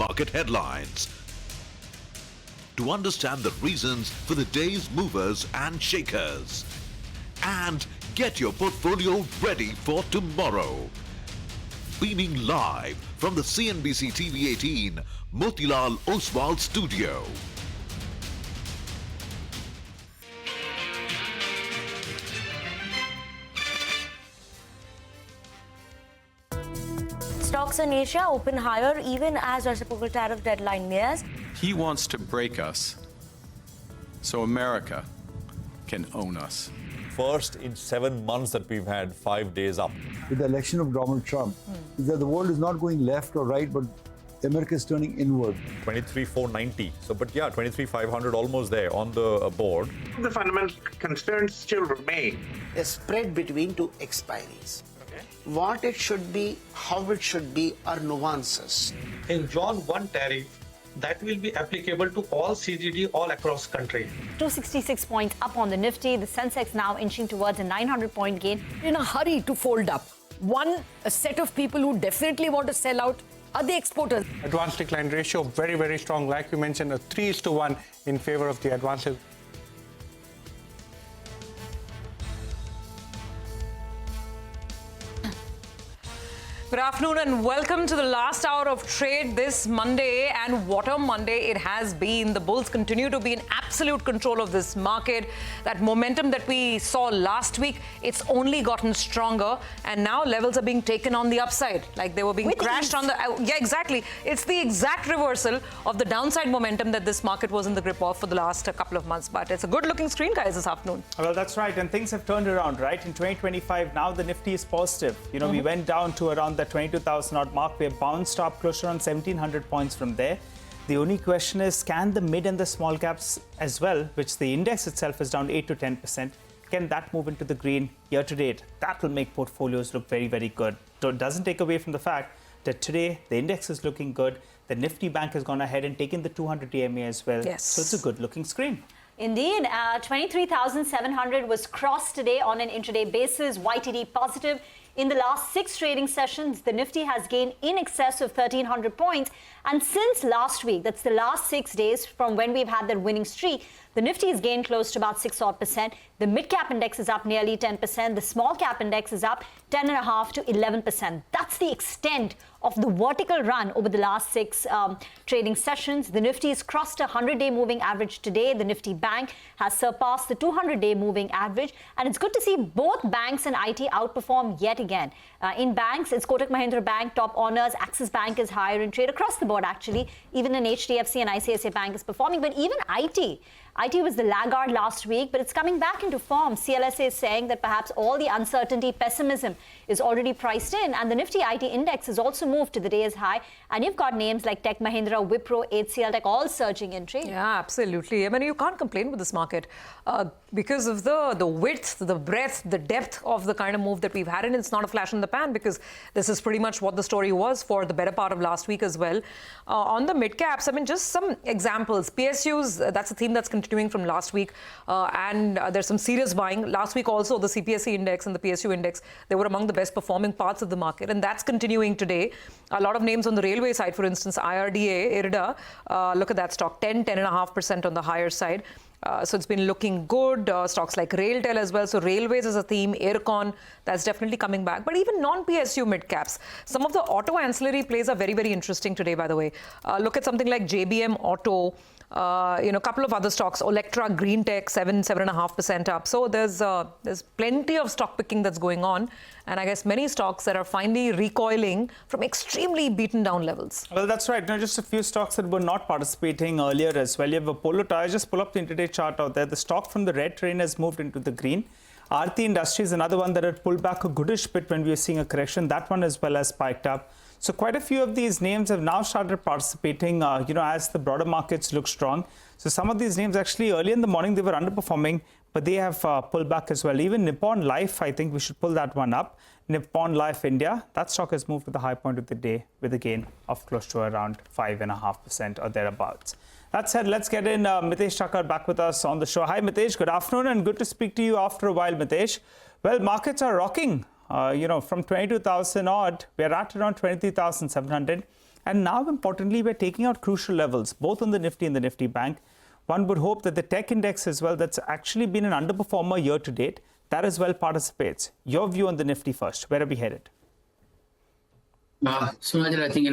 market headlines. To understand the reasons for the day's movers and shakers. And get your portfolio ready for tomorrow. Beaming live from the CNBC-TV18 Motilal Oswal studio. Stocks in Asia open higher even as reciprocal tariff deadline nears. He wants to break us so America can own us. First in 7 months that we've had 5 days up. With the election of Donald Trump, is that the world is not going left or right, but America is turning inward. 23,490. So, but yeah, 23,500 almost there on the board. The fundamental concerns still remain. A spread between two expiries. What it should be, how it should be, are nuances. In John 1 tariff, that will be applicable to all CGD all across country. 266 points up on the Nifty. The sensex now inching towards a 900-point gain. In a hurry to fold up. A set of people who definitely want to sell out are the exporters. Advance decline ratio very, very strong. Like you mentioned, a 3:1 in favor of the advances. Good afternoon and welcome to the last hour of trade this Monday. And what a Monday it has been. The bulls continue to be in absolute control of this market. That momentum that we saw last week, it's only gotten stronger. And now levels are being taken on the upside, like they were being crashed on the... Yeah, exactly. It's the exact reversal of the downside momentum that this market was in the grip of for the last couple of months. But it's a good-looking screen, guys, this afternoon. Well, that's right. And things have turned around, right? In 2025, now the Nifty is positive. You know, we went down to around the 22,000 odd mark. We have bounced up close to around 1,700 points from there. The only question is, can the mid and the small caps as well, which the index itself is down 8 to 10%, can that move into the green year to date? That will make portfolios look very, very good. So it doesn't take away from the fact that today the index is looking good. The Nifty Bank has gone ahead and taken the 200 EMA as well. Yes. So it's a good looking screen. Indeed, 23,700 was crossed today on an intraday basis. YTD positive. In the last 6 trading sessions, the Nifty has gained in excess of 1,300 points. And since last week, that's the last 6 days from when we've had that winning streak, the Nifty has gained close to about 6% The mid-cap index is up nearly 10%. The small-cap index is up 10.5% to 11%. That's the extent of the vertical run over the last 6 trading sessions. The Nifty has crossed a 100-day moving average today. The Nifty Bank has surpassed the 200-day moving average. And it's good to see both banks and IT outperform yet again. In banks, it's Kotak Mahindra Bank, top honors. Axis Bank is higher in trade across the board, actually. Even in HDFC and ICICI Bank is performing. But even IT was the laggard last week, but it's coming back into form. CLSA is saying that perhaps all the uncertainty, pessimism is already priced in, and the Nifty IT index has also moved to the day's high. And you've got names like Tech Mahindra, Wipro, HCL Tech all surging in trade. Yeah, absolutely. I mean, you can't complain with this market because of the width, the breadth, the depth of the kind of move that we've had. And it's not a flash in the pan because this is pretty much what the story was for the better part of last week as well. On the mid caps, I mean, just some examples. PSUs, that's a theme that's continuing from last week. And there's some serious buying. Last week also, the CPSE index and the PSU index, they were among the best performing parts of the market. And that's continuing today. A lot of names on the railway side, for instance, IRDA, IRDA, look at that stock, 10.5% on the higher side. So it's been looking good. Stocks like RailTel as well. So railways is a theme. Aircon, that's definitely coming back. But even non-PSU mid-caps, some of the auto ancillary plays are very, very interesting today, by the way. Look at something like JBM Auto. A couple of other stocks, Electra, Green Tech, 7.5% up. So there's plenty of stock picking that's going on. And I guess many stocks that are finally recoiling from extremely beaten down levels. Well, that's right. Just a few stocks that were not participating earlier as well. You have Apollo Tyres. Just pull up the intraday chart out there. The stock from the red train has moved into the green. Aarti Industries, another one that had pulled back a goodish bit when we were seeing a correction. That one as well has spiked up. So quite a few of these names have now started participating, as the broader markets look strong. So some of these names actually early in the morning, they were underperforming, but they have pulled back as well. Even Nippon Life, I think we should pull that one up. Nippon Life India, that stock has moved to the high point of the day with a gain of close to around 5.5% or thereabouts. That said, let's get in Mitesh Thakkar back with us on the show. Hi, Mitesh. Good afternoon and good to speak to you after a while, Mitesh. Well, markets are rocking. From 22,000 odd, we're at around 23,700. And now, importantly, we're taking out crucial levels, both on the Nifty and the Nifty Bank. One would hope that the tech index as well, that's actually been an underperformer year to date, that as well participates. Your view on the Nifty first. Where are we headed? So, Nigel, I think,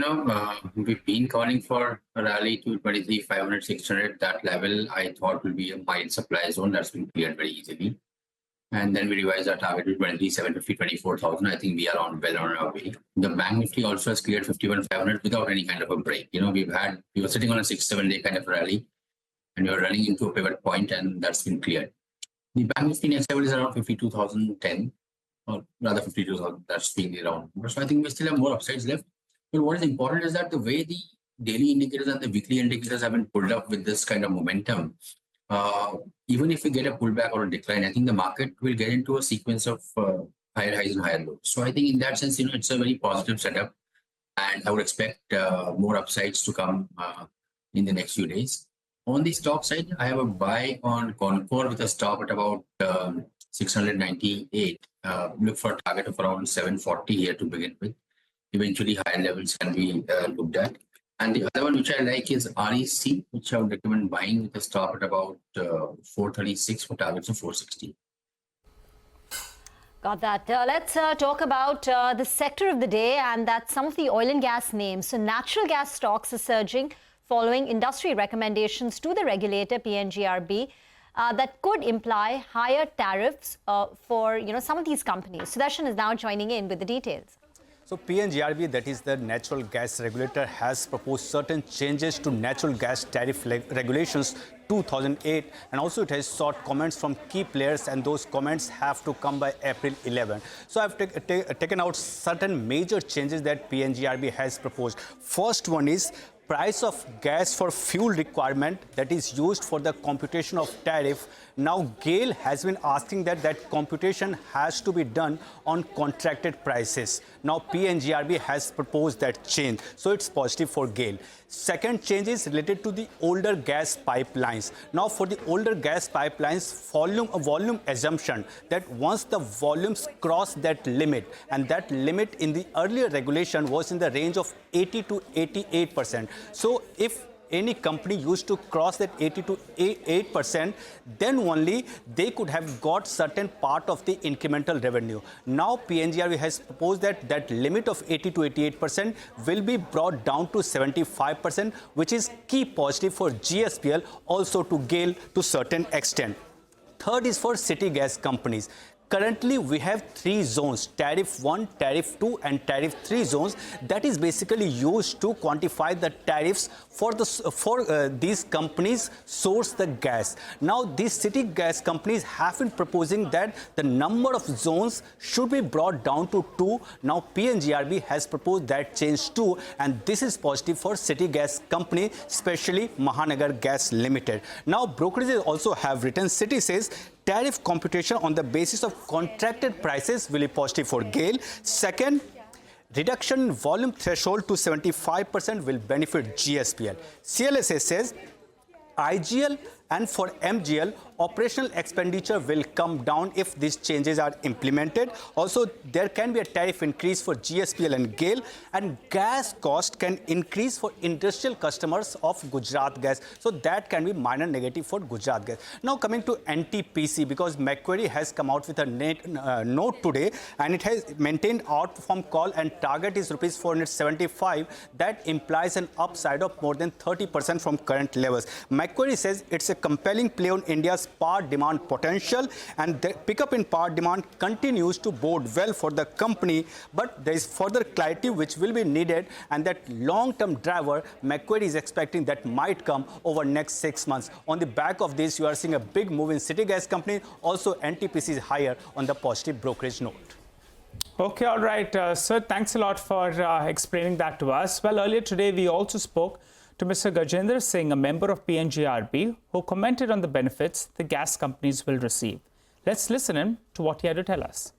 we've been calling for a rally to 23,500, 600. That level, I thought, will be a mild supply zone. That's been cleared very easily. And then we revised our target to 23,750, 24,000. I think we are well on our way. The Bank Nifty also has cleared 51,500 without any kind of a break. We were sitting on a 6-7 day kind of rally, and we were running into a pivot point, and that's been cleared. The Bank Nifty next level is around 52,010. Or rather 52,000, that's being the round number. So I think we still have more upsides left. But what is important is that the way the daily indicators and the weekly indicators have been pulled up with this kind of momentum, even if we get a pullback or a decline, I think the market will get into a sequence of higher highs and higher lows. So I think in that sense, it's a very positive setup. And I would expect more upsides to come in the next few days. On the stock side, I have a buy on Concor with a stop at about 698. Look for a target of around 740 here to begin with. Eventually, higher levels can be looked at. And the other one which I like is REC, which I would recommend buying with a stop at about 436 for targets of 460. Got that. Let's talk about the sector of the day, and that's some of the oil and gas names. So natural gas stocks are surging following industry recommendations to the regulator, PNGRB, that could imply higher tariffs for some of these companies. Sudarshan is now joining in with the details. So PNGRB, that is the natural gas regulator, has proposed certain changes to natural gas tariff regulations 2008, and also it has sought comments from key players, and those comments have to come by April 11. So I've taken out certain major changes that PNGRB has proposed. First one is price of gas for fuel requirement that is used for the computation of tariff. Now GAIL has been asking that computation has to be done on contracted prices. Now PNGRB has proposed that change, so it's positive for GAIL. Second change is related to the older gas pipelines. Now for the older gas pipelines, volume assumption that once the volumes cross that limit, and that limit in the earlier regulation was in the range of 80 to 88%. So if any company used to cross that 80 to 8%, then only they could have got certain part of the incremental revenue. Now PNGRB has proposed that limit of 80 to 88% will be brought down to 75%, which is key positive for GSPL, also to GAIL to certain extent. Third is for city gas companies. Currently, we have 3 zones, Tariff 1, Tariff 2 and Tariff 3 zones, that is basically used to quantify the tariffs for these companies source the gas. Now, these city gas companies have been proposing that the number of zones should be brought down to 2. Now, PNGRB has proposed that change too, and this is positive for city gas company, especially Mahanagar Gas Limited. Now, brokerages also have written, Citi says, tariff computation on the basis of contracted prices will be positive for GAIL. Second, reduction in volume threshold to 75% will benefit GSPL. CLSA says IGL and for MGL, operational expenditure will come down if these changes are implemented. Also, there can be a tariff increase for GSPL and GAIL, and gas cost can increase for industrial customers of Gujarat Gas. So that can be minor negative for Gujarat Gas. Now coming to NTPC, because Macquarie has come out with a note today, and it has maintained outperform call and target is rupees 475. That implies an upside of more than 30% from current levels. Macquarie says it's a compelling play on India's power demand potential, and the pickup in power demand continues to bode well for the company, but there is further clarity which will be needed, and that long-term driver Macquarie is expecting that might come over next 6 months. On the back of this, you are seeing a big move in city gas company. Also, NTPC is higher on the positive brokerage note. Okay, all right, sir, thanks a lot for explaining that to us. Well, earlier today, we also spoke to Mr. Gajendra Singh, a member of PNGRB, who commented on the benefits the gas companies will receive. Let's listen in to what he had to tell us.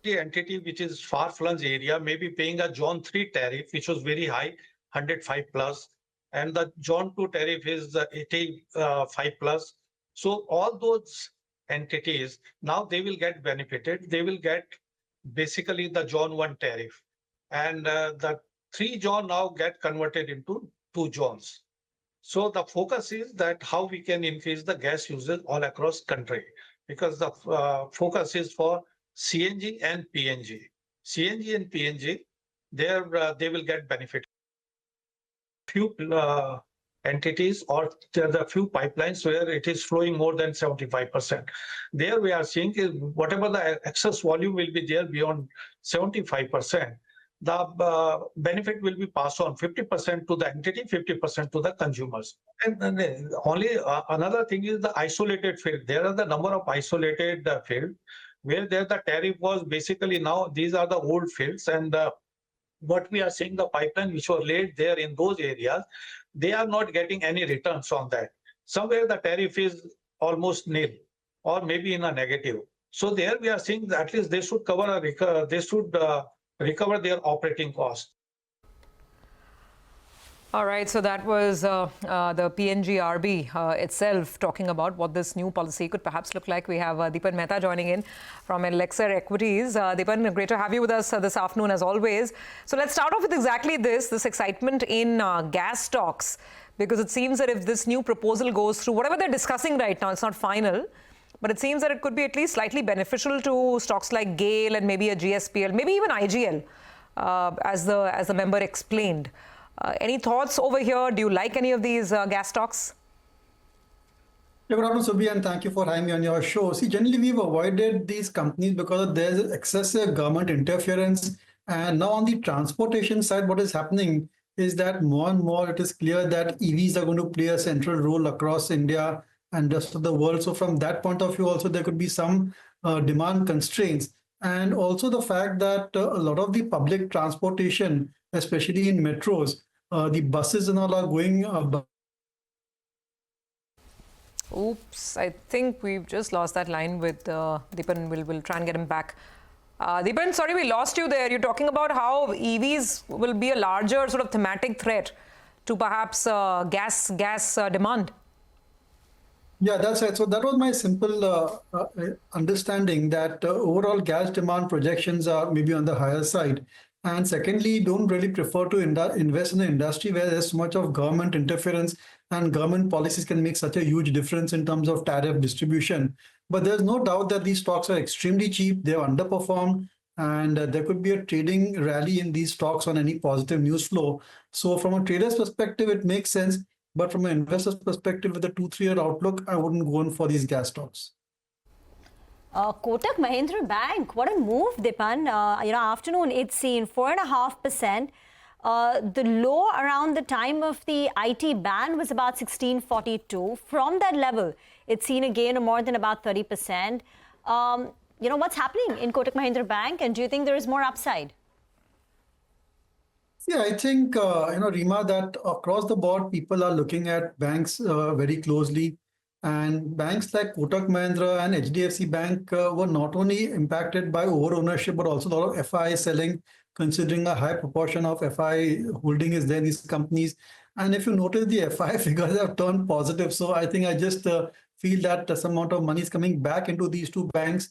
The entity which is far-flung area may be paying a Zone 3 tariff, which was very high, 105 plus, and the Zone 2 tariff is 85 plus. So all those entities, now they will get benefited. They will get basically the Zone 1 tariff. And the 3 John now get converted into 2 Johns. So the focus is that how we can increase the gas usage all across country, because the focus is for CNG and PNG. CNG and PNG, they will get benefit. Few entities or the few pipelines where it is flowing more than 75%. There we are seeing is whatever the excess volume will be there beyond 75%, the benefit will be passed on 50% to the entity, 50% to the consumers. And only another thing is the isolated field. There are the number of isolated fields where there the tariff was basically, now these are the old fields, and what we are seeing, the pipeline which were laid there in those areas, they are not getting any returns on that. Somewhere the tariff is almost nil or maybe in a negative. So there we are seeing that at least they should recover their operating costs. All right, so that was the PNGRB itself talking about what this new policy could perhaps look like. We have Deepan Mehta joining in from Elixir Equities. Deepan, great to have you with us this afternoon as always. So let's start off with exactly this excitement in gas stocks, because it seems that if this new proposal goes through, whatever they're discussing right now, it's not final, but it seems that it could be at least slightly beneficial to stocks like GAIL and maybe a GSPL, maybe even IGL, as the member explained. Any thoughts over here? Do you like any of these gas stocks? Yeah, good afternoon, Subhi, and thank you for having me on your show. See, generally we've avoided these companies because there's excessive government interference. And now on the transportation side, what is happening is that more and more it is clear that EVs are going to play a central role across India and rest of the world. So from that point of view, also there could be some demand constraints. And also the fact that a lot of the public transportation, especially in metros, the buses and all are going. Oops, I think we've just lost that line with Deepan. We'll try and get him back. Deepan, sorry, we lost you there. You're talking about how EVs will be a larger sort of thematic threat to perhaps gas demand. Yeah, that's right. So that was my simple understanding that overall gas demand projections are maybe on the higher side. And secondly, don't really prefer to invest in an industry where there's so much of government interference, and government policies can make such a huge difference in terms of tariff distribution. But there's no doubt that these stocks are extremely cheap. They've underperformed, and there could be a trading rally in these stocks on any positive news flow. So from a trader's perspective, it makes sense. But from an investor's perspective, with a 2-3 year outlook, I wouldn't go in for these gas stocks. Kotak Mahindra Bank, what a move, Deepan. Afternoon, it's seen 4.5%. The low around the time of the IT ban was about 1642. From that level, it's seen a gain of more than about 30%. What's happening in Kotak Mahindra Bank, and do you think there is more upside? Yeah, I think, Rima, that across the board, people are looking at banks very closely. And banks like Kotak Mahindra and HDFC Bank were not only impacted by over-ownership, but also a lot of FI selling, considering a high proportion of FI holding is there in these companies. And if you notice, the FI figures have turned positive. So I think I just feel that some amount of money is coming back into these two banks.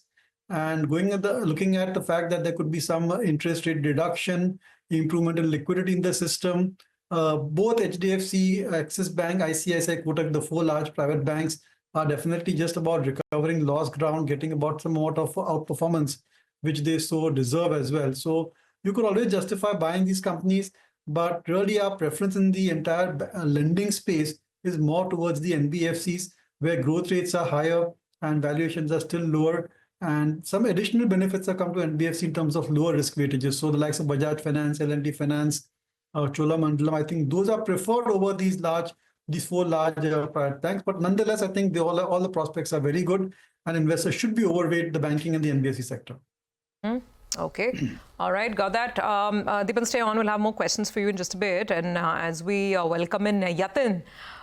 And looking at the fact that there could be some interest rate reduction, improvement in liquidity in the system. Both HDFC, Axis Bank, ICICI, Kotak, the 4 large private banks are definitely just about recovering lost ground, getting about some amount of outperformance, which they so deserve as well. So you could always justify buying these companies, but really our preference in the entire lending space is more towards the NBFCs, where growth rates are higher and valuations are still lower. And some additional benefits are come to NBFC in terms of lower risk weightages. So the likes of Bajaj Finance, L&T Finance, Cholamandalam, I think those are preferred over these 4 large private banks. But nonetheless, I think all the prospects are very good, and investors should be overweight the banking and the NBFC sector. Okay. All right. Got that. Deepan, stay on. We'll have more questions for you in just a bit. And as we welcome in Yatin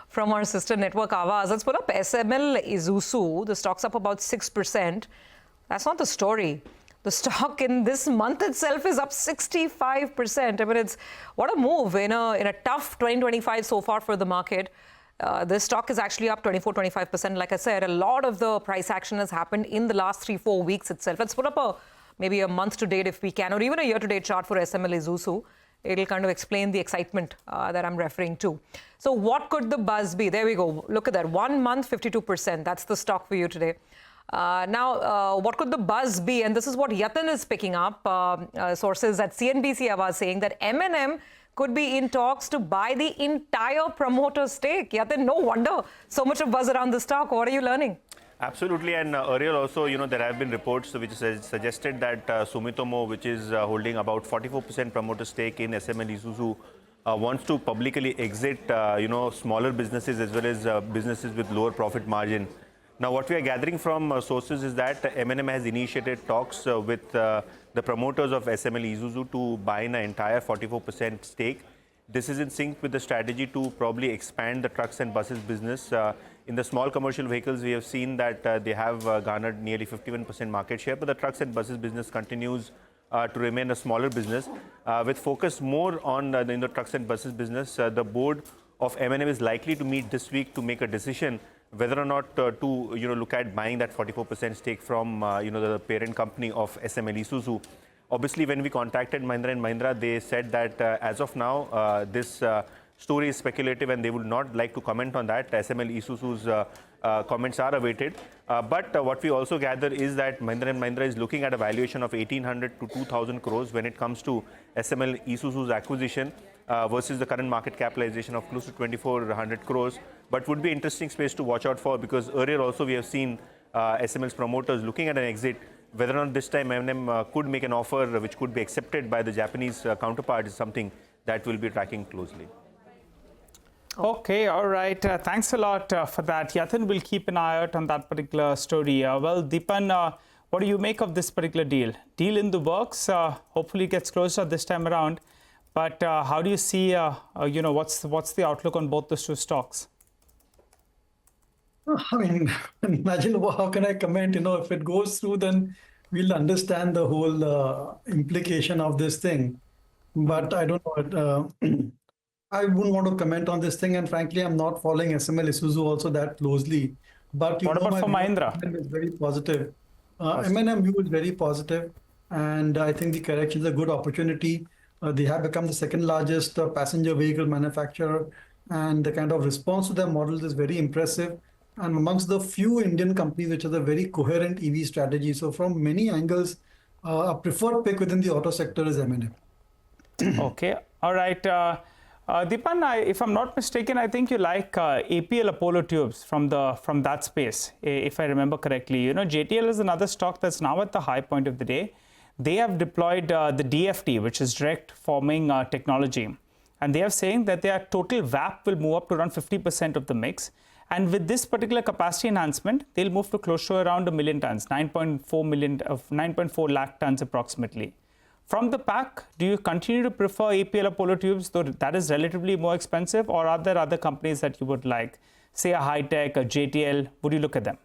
from our sister network, Awaaz, let's put up SML Isuzu. The stock's up about 6%. That's not the story. The stock in this month itself is up 65%. I mean, what a move in a tough 2025 so far for the market. This stock is actually up 24-25%. Like I said, a lot of the price action has happened in the last 3-4 weeks itself. Let's put up maybe a month to date if we can, or even a year to date chart for SML Isuzu. it'll kind of explain the excitement that I'm referring to. So what could the buzz be? There we go. Look at that. 1 month, 52%. That's the stock for you today. Now, what could the buzz be? And this is what Yatin is picking up. Sources at CNBC are saying that M&M could be in talks to buy the entire promoter stake. Yatin, no wonder so much of buzz around the stock. What are you learning? Absolutely, and earlier also, there have been reports which suggested that Sumitomo, which is holding about 44% promoter stake in SML Isuzu, wants to publicly exit, smaller businesses as well as businesses with lower profit margin. Now, what we are gathering from sources is that M&M has initiated talks with the promoters of SML Isuzu to buy an entire 44% stake. This is in sync with the strategy to probably expand the trucks and buses business. In the small commercial vehicles, we have seen that they have garnered nearly 51% market share, but the trucks and buses business continues to remain a smaller business. With focus more on the trucks and buses business, the board of M&M is likely to meet this week to make a decision whether or not to look at buying that 44% stake from the parent company of SML Isuzu. Obviously, when we contacted Mahindra & Mahindra, they said that as of now, this story is speculative and they would not like to comment on that. SML Isuzu's comments are awaited. But what we also gather is that Mahindra & Mahindra is looking at a valuation of 1,800 to 2,000 crores when it comes to SML Isuzu's acquisition versus the current market capitalization of close to 2,400 crores. But would be interesting space to watch out for, because earlier also we have seen SML's promoters looking at an exit. Whether or not this time M&M could make an offer which could be accepted by the Japanese counterpart is something that we'll be tracking closely. Okay, all right. Thanks a lot for that. Yatin will keep an eye out on that particular story. Well, Deepan, what do you make of this particular deal? Deal in the works. Hopefully it gets closer this time around. But how do you see, what's the outlook on both those two stocks? I mean, imagine how can I comment? If it goes through, then we'll understand the whole implication of this thing. But I don't know. I wouldn't want to comment on this thing. And frankly, I'm not following SML Isuzu also that closely. But what about for Mahindra? Is very positive. M&M view is very positive. And I think the correction is a good opportunity. They have become the second largest passenger vehicle manufacturer. And the kind of response to their models is very impressive. And amongst the few Indian companies which has a very coherent EV strategy. So from many angles, a preferred pick within the auto sector is M&M. Okay. All right. Deepan, if I'm not mistaken, I think you like APL Apollo Tubes from that space, if I remember correctly. JTL is another stock that's now at the high point of the day. They have deployed the DFT, which is direct forming technology. And they are saying that their total VAP will move up to around 50% of the mix. And with this particular capacity enhancement, they'll move to close to around 1 million tons, 9.4 lakh tons approximately. From the pack, do you continue to prefer APL Apollo Tubes, though that is relatively more expensive, or are there other companies that you would like, say a High-Tech, a JTL? Would you look at them?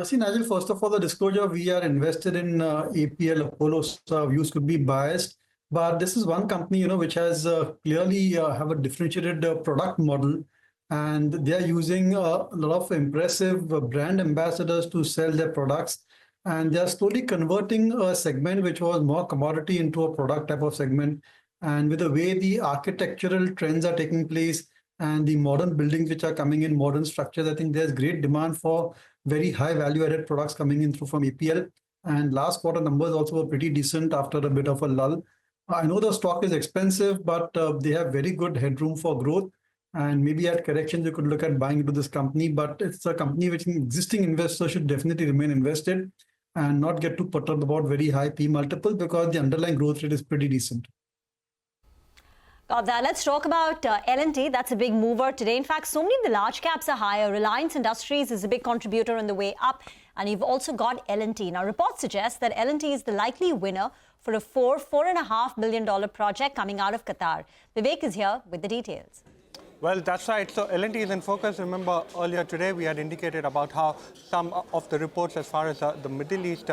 See, Nigel, first of all, the disclosure, we are invested in APL Apollo, so views could be biased. But this is one company, which has clearly have a differentiated product model. And they are using a lot of impressive brand ambassadors to sell their products. And they are slowly converting a segment which was more commodity into a product type of segment. And with the way the architectural trends are taking place and the modern buildings which are coming in, modern structures, I think there's great demand for very high value-added products coming in through from APL. And last quarter numbers also were pretty decent after a bit of a lull. I know the stock is expensive, but they have very good headroom for growth. And maybe at corrections, you could look at buying into this company, but it's a company which existing investors should definitely remain invested and not get too perturbed about very high P multiple, because the underlying growth rate is pretty decent. Got that. Let's talk about L&T. That's a big mover today. In fact, so many of the large caps are higher. Reliance Industries is a big contributor on the way up. And you've also got L&T. Now, reports suggest that L&T is the likely winner for a $4.5 million project coming out of Qatar. Vivek is here with the details. Well, that's right. So L&T is in focus. Remember, earlier today we had indicated about how some of the reports as far as the Middle East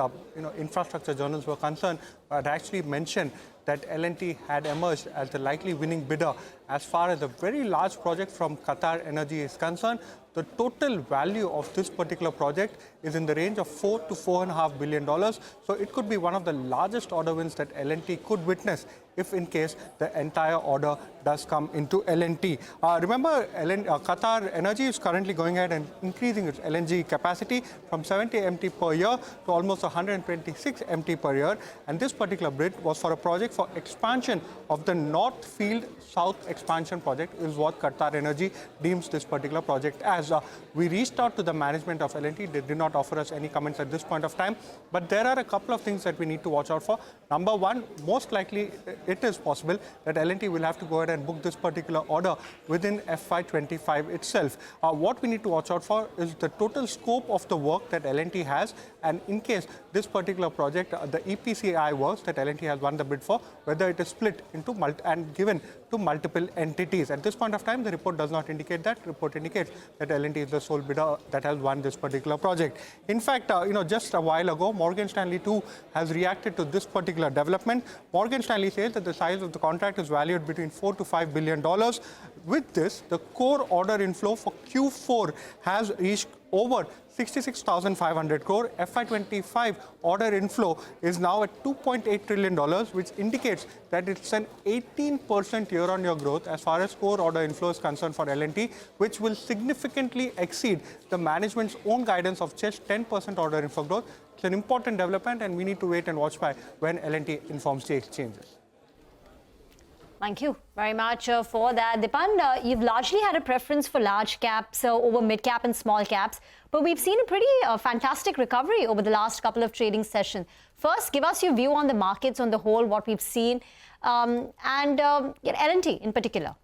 infrastructure journals were concerned had actually mentioned that L&T had emerged as the likely winning bidder. as far as a very large project from Qatar Energy is concerned. The total value of this particular project is in the range of $4 to $4.5 billion. So it could be one of the largest order wins that L&T could witness if in case the entire order does come into L&T. Remember, Qatar Energy is currently going ahead and increasing its LNG capacity from 70 MT per year to almost 126 MT per year. And this particular bid was for a project for expansion of the North Field South Expansion Project, is what Qatar Energy deems this particular project as. We reached out to the management of L&T. They did not offer us any comments at this point of time. But there are a couple of things that we need to watch out for. Number one, most likely it is possible that L&T will have to go ahead and book this particular order within FY25 itself. What we need to watch out for is the total scope of the work that L&T has, and in case this particular project, the EPCI works that L&T has won the bid for, whether it is split into and given to multiple entities. At this point of time, the report does not indicate that. The report indicates that L&T is the sole bidder that has won this particular project. In fact, just a while ago, Morgan Stanley too has reacted to this particular development. Morgan Stanley says that the size of the contract is valued between $4 to $5 billion. With this, the core order inflow for Q4 has reached over 66,500 crore. FY25 order inflow is now at $2.8 trillion, which indicates that it's an 18% year-on-year growth as far as core order inflow is concerned for L&T, which will significantly exceed the management's own guidance of just 10% order inflow growth. It's an important development, and we need to wait and watch by when L&T informs the exchanges. Thank you very much for that. Dipan, you've largely had a preference for large caps over mid cap and small caps, but we've seen a pretty fantastic recovery over the last couple of trading sessions. First, give us your view on the markets on the whole, what we've seen, and L&T in particular.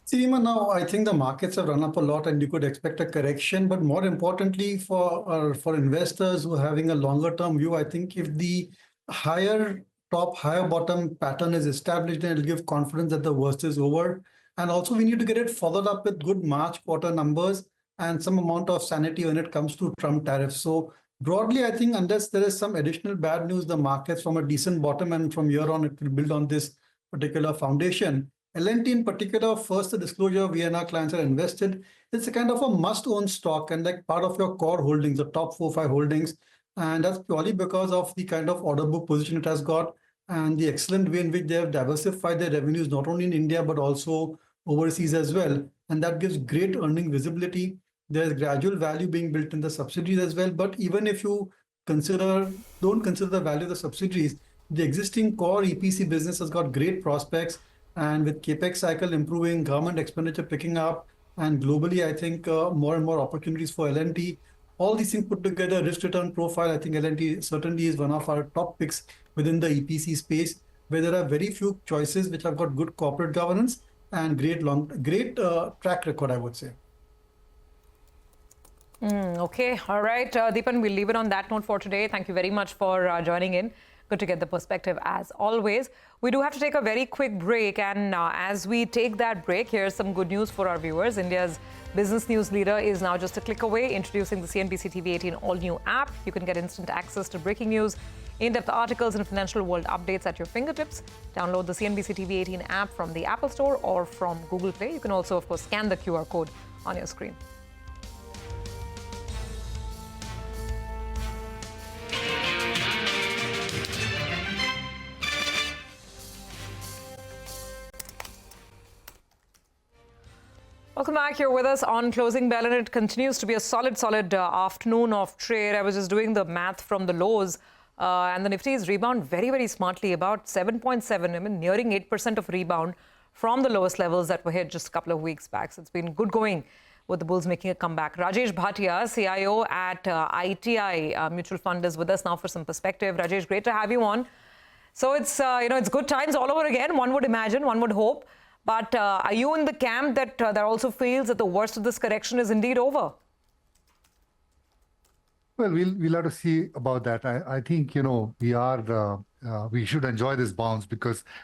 Seema, now I think the markets have run up a lot and you could expect a correction, but more importantly for investors who are having a longer term view, I think if the higher top, higher bottom pattern is established, and it'll give confidence that the worst is over. And also we need to get it followed up with good March quarter numbers and some amount of sanity when it comes to Trump tariffs. So broadly, I think unless there is some additional bad news, the markets from a decent bottom and from here on, it will build on this particular foundation. L&T in particular, first the disclosure we and our clients are invested. It's a kind of a must-own stock and like part of your core holdings, the top 4-5 holdings. And that's purely because of the kind of order book position it has got and the excellent way in which they have diversified their revenues, not only in India, but also overseas as well. And that gives great earning visibility. There's gradual value being built in the subsidiaries as well. But even if you don't consider the value of the subsidiaries, the existing core EPC business has got great prospects. And with capex cycle improving, government expenditure picking up, and globally, I think more and more opportunities for L&T. All these things put together, risk-return profile, I think L&T certainly is one of our top picks within the EPC space, where there are very few choices which have got good corporate governance and great track record, I would say. Okay, all right, Deepan, we'll leave it on that note for today. Thank you very much for joining in. Good to get the perspective as always. We do have to take a very quick break, and as we take that break, here's some good news for our viewers. India's business news leader is now just a click away, introducing the CNBC-TV18 all-new app. You can get instant access to breaking news, in-depth articles and financial world updates at your fingertips. Download the CNBC-TV18 app from the Apple Store or from Google Play. You can also, of course, scan the QR code on your screen. Welcome back. Here with us on Closing Bell, and it continues to be a solid afternoon of trade. I was just doing the math from the lows, and the Nifty is rebound very, very smartly, about 7.7, nearing 8% of rebound from the lowest levels that were hit just a couple of weeks back. So it's been good going with the bulls making a comeback. Rajesh Bhatia, CIO at ITI Mutual Fund, is with us now for some perspective. Rajesh, great to have you on. So it's it's good times all over again. One would imagine, one would hope. But are you in the camp that also feels that the worst of this correction is indeed over? Well, we'll have to see about that. I think we should enjoy this bounce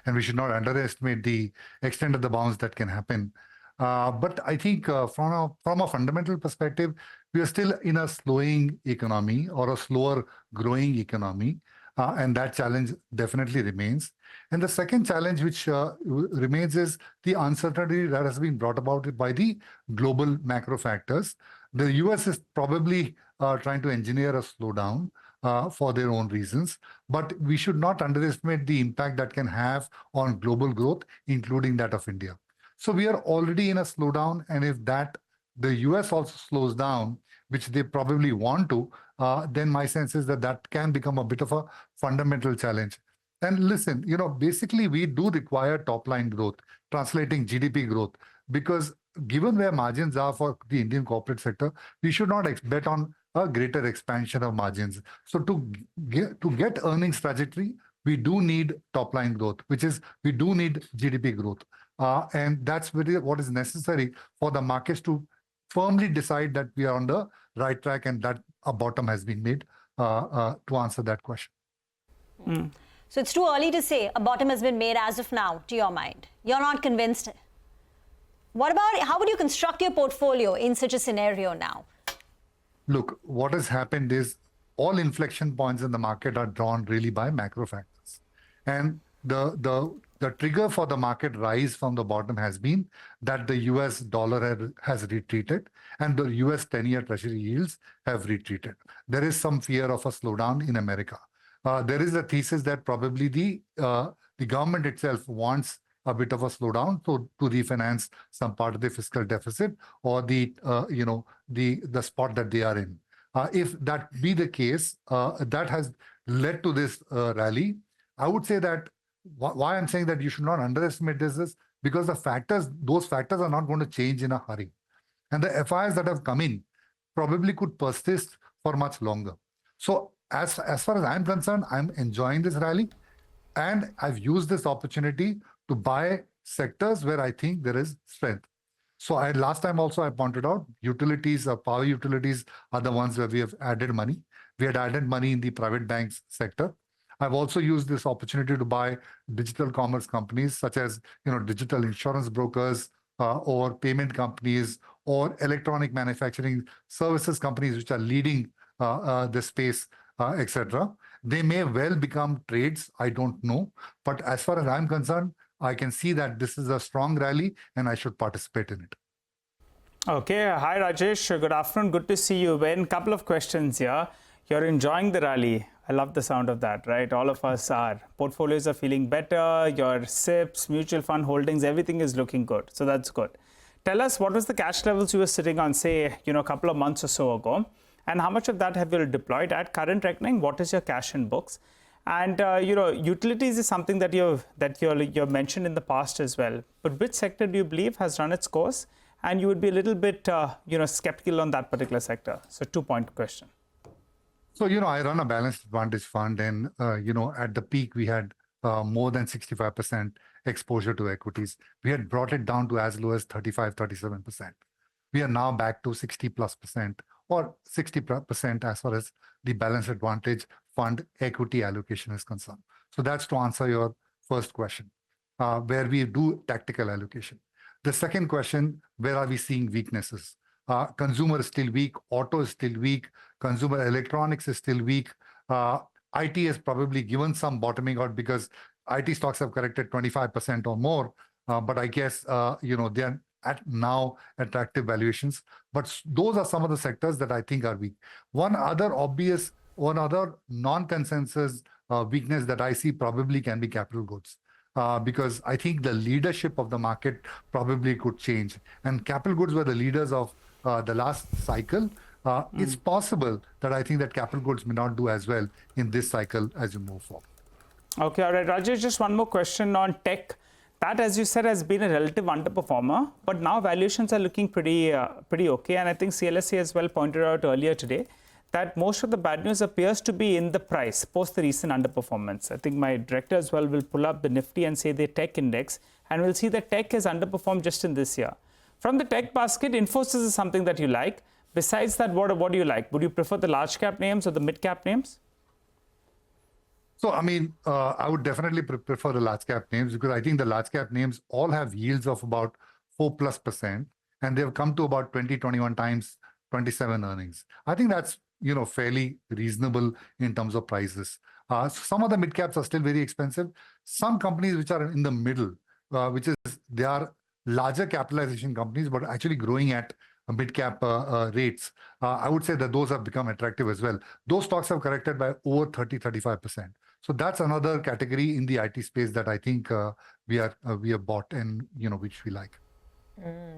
and we should not underestimate the extent of the bounce that can happen. But I think from a fundamental perspective, we are still in a slowing economy or a slower growing economy, and that challenge definitely remains. And the second challenge which remains is the uncertainty that has been brought about by the global macro factors. The US is probably trying to engineer a slowdown for their own reasons, but we should not underestimate the impact that can have on global growth, including that of India. So we are already in a slowdown, and if the US also slows down, which they probably want to, then my sense is that that can become a bit of a fundamental challenge. And listen, basically we do require top line growth, translating GDP growth, because given where margins are for the Indian corporate sector, we should not bet on a greater expansion of margins. So to get earnings trajectory, we do need top line growth, which is we do need GDP growth. And that's really what is necessary for the markets to firmly decide that we are on the right track and that a bottom has been made to answer that question. So it's too early to say a bottom has been made as of now, to your mind. You're not convinced. What about, how would you construct your portfolio in such a scenario now? Look, what has happened is all inflection points in the market are drawn really by macro factors. And the trigger for the market rise from the bottom has been that the US dollar has retreated and the US 10-year treasury yields have retreated. There is some fear of a slowdown in America. There is a thesis that probably the government itself wants a bit of a slowdown to refinance some part of the fiscal deficit or the spot that they are in. If that be the case, that has led to this rally. I would say that why I'm saying that you should not underestimate this is because those factors are not going to change in a hurry. And the FIs that have come in probably could persist for much longer. So as far as I'm concerned, I'm enjoying this rally. And I've used this opportunity to buy sectors where I think there is strength. So last time also I pointed out utilities, power utilities are the ones where we have added money. We had added money in the private banks sector. I've also used this opportunity to buy digital commerce companies such as digital insurance brokers or payment companies or electronic manufacturing services companies which are leading the space, etc. They may well become trades, I don't know. But as far as I'm concerned, I can see that this is a strong rally and I should participate in it. Okay. Hi, Rajesh. Good afternoon. Good to see you. Ben, couple of questions here. You're enjoying the rally. I love the sound of that, right? All of us are. Portfolios are feeling better. Your SIPs, mutual fund holdings, everything is looking good. So that's good. Tell us, what was the cash levels you were sitting on, say, a couple of months or so ago? And how much of that have you deployed at current reckoning? What is your cash in books? And utilities is something that you've mentioned in the past as well. But which sector do you believe has run its course? And you would be a little bit skeptical on that particular sector. So 2-point question. So I run a balanced advantage fund, and at the peak we had more than 65% exposure to equities. We had brought it down to as low as 35-37%. We are now back to 60+% or 60% as far as the balanced advantage fund equity allocation is concerned. So that's to answer your first question, where we do tactical allocation. The second question, where are we seeing weaknesses? Consumer is still weak, auto is still weak, consumer electronics is still weak. IT has probably given some bottoming out because IT stocks have corrected 25% or more. But I guess, they are at now attractive valuations. But those are some of the sectors that I think are weak. One other non-consensus weakness that I see probably can be capital goods. Because I think the leadership of the market probably could change. And capital goods were the leaders of the last cycle. It's possible that I think that capital goods may not do as well in this cycle as you move forward. Okay, all right. Rajesh, just one more question on tech. That, as you said, has been a relative underperformer, but now valuations are looking pretty okay. And I think CLSA as well pointed out earlier today that most of the bad news appears to be in the price post the recent underperformance. I think my director as well will pull up the Nifty and say the tech index, and we'll see that tech has underperformed just in this year. From the tech basket, Infosys is something that you like. Besides that, what do you like? Would you prefer the large cap names or the mid cap names? So, I would definitely prefer the large cap names because I think the large cap names all have yields of about 4+%, and they've come to about 20, 21 times 27 earnings. I think that's, fairly reasonable in terms of prices. Some of the mid caps are still very expensive. Some companies which are in the middle, which is they are larger capitalization companies, but actually growing at mid cap rates. I would say that those have become attractive as well. Those stocks have corrected by over 30-35%. So that's another category in the IT space that I think we have bought and which we like.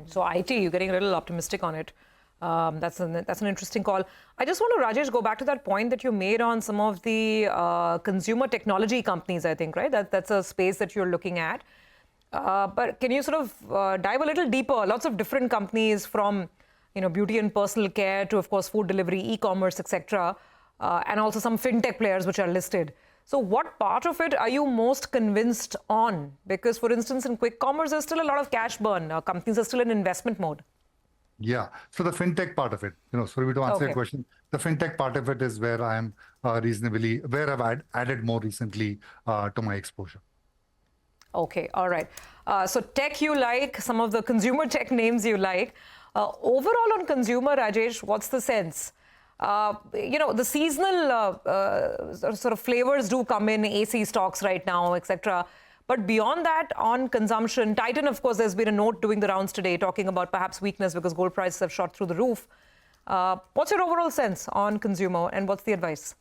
So IT, you're getting a little optimistic on it. That's an interesting call. I just want to, Rajesh, go back to that point that you made on some of the consumer technology companies, I think, right? That's a space that you're looking at. But can you sort of dive a little deeper? Lots of different companies from, beauty and personal care to, of course, food delivery, e-commerce, etc., and also some fintech players which are listed. So what part of it are you most convinced on? Because, for instance, in quick commerce, there's still a lot of cash burn. Companies are still in investment mode. Yeah. So the fintech part of it, sorry to answer your question. The fintech part of it is where I am where I've added more recently to my exposure. Okay. All right. So tech you like, some of the consumer tech names you like. Overall on consumer, Rajesh, what's the sense? The seasonal sort of flavors do come in AC stocks right now, etc. But beyond that, on consumption, Titan, of course, there's been a note doing the rounds today talking about perhaps weakness because gold prices have shot through the roof. What's your overall sense on consumer and what's the advice?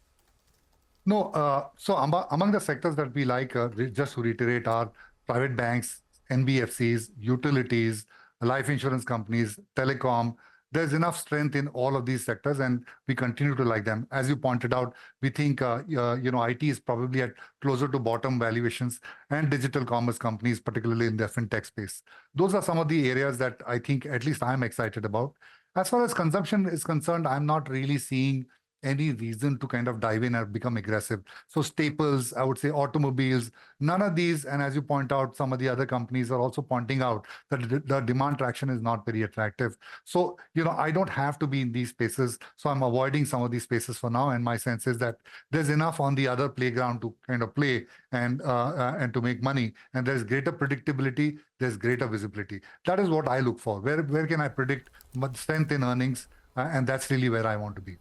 No, so among the sectors that we like, just to reiterate, are private banks, NBFCs, utilities, life insurance companies, telecom. There's enough strength in all of these sectors, and we continue to like them. As you pointed out, we think IT is probably at closer to bottom valuations, and digital commerce companies, particularly in the fintech space. Those are some of the areas that I think at least I'm excited about. As far as consumption is concerned, I'm not really seeing any reason to kind of dive in and become aggressive. So staples, I would say automobiles, none of these, and as you point out, some of the other companies are also pointing out that the demand traction is not very attractive. So, I don't have to be in these spaces, so I'm avoiding some of these spaces for now, and my sense is that there's enough on the other playground to kind of play and to make money, and there's greater predictability, there's greater visibility. That is what I look for. Where can I predict strength in earnings, and that's really where I want to be.